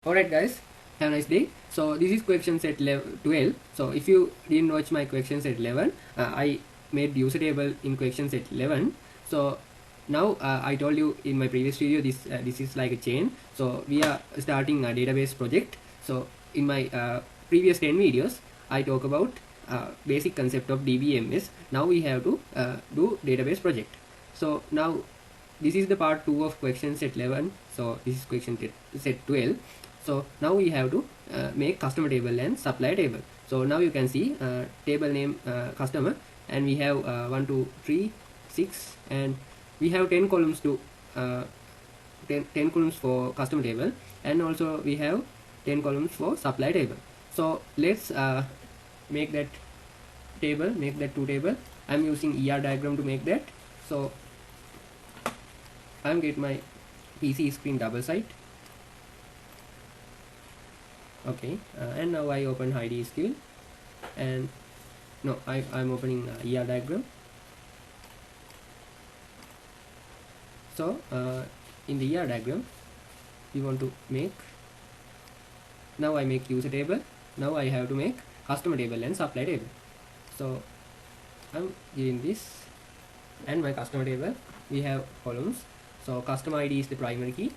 Alright guys, have a nice day. So this is question set 12. So if you didn't watch my question set 11, I made user table in question set 11. So now I told you in my previous video, this is like a chain. So we are starting a database project. So in my previous 10 videos, I talk about basic concept of DBMS. Now we have to do database project. So now this is the part 2 of question set 11. So this is question set 12. So now we have to make customer table and supplier table. So now you can see table name customer, and we have 1 2 3 6, and we have 10 columns to 10 columns for customer table, and also we have 10 columns for supplier table. So let's make that table, make that two table. I'm using ER diagram to make that. So I'm get my PC screen double site. Okay, and now I open ID skill, and no, I'm opening ER diagram. So in the ER diagram we want to make, now I make user table. Now I have to make customer table and supply table. So I'm giving this, and my customer table we have columns. So customer ID is the primary key.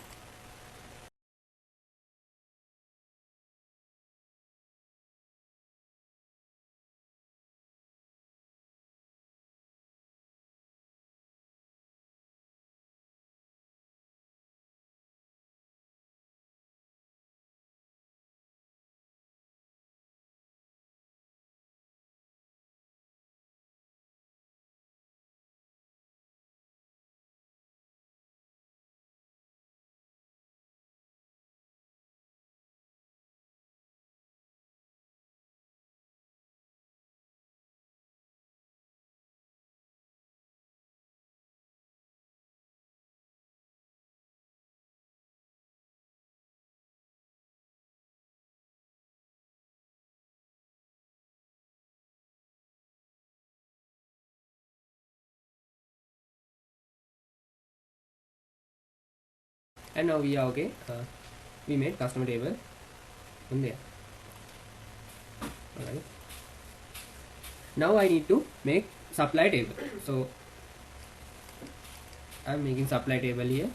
And now we are okay. We made customer table in there. Alright. Now I need to make supply table. So I'm making supply table here.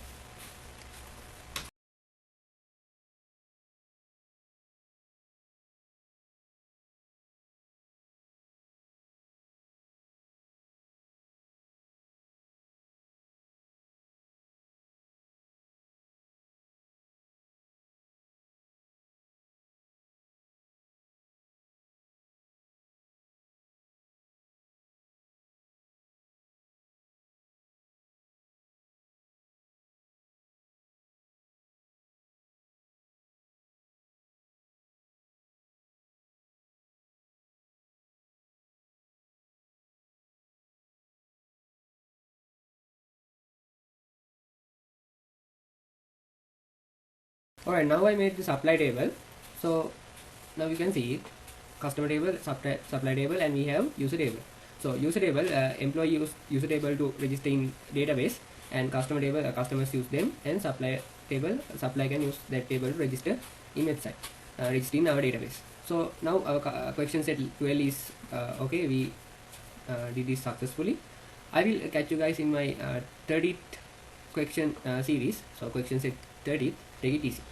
Alright, now I made the supply table. So now you can see it, customer table, supply table, and we have user table. So user table, employee use user table to register in database, and customer table, customers use them, and supply table, supply can use that table to register in website, register in our database. So now our question set 12 is okay. We did this successfully. I will catch you guys in my 30th question series. So question set 30th. Take it easy.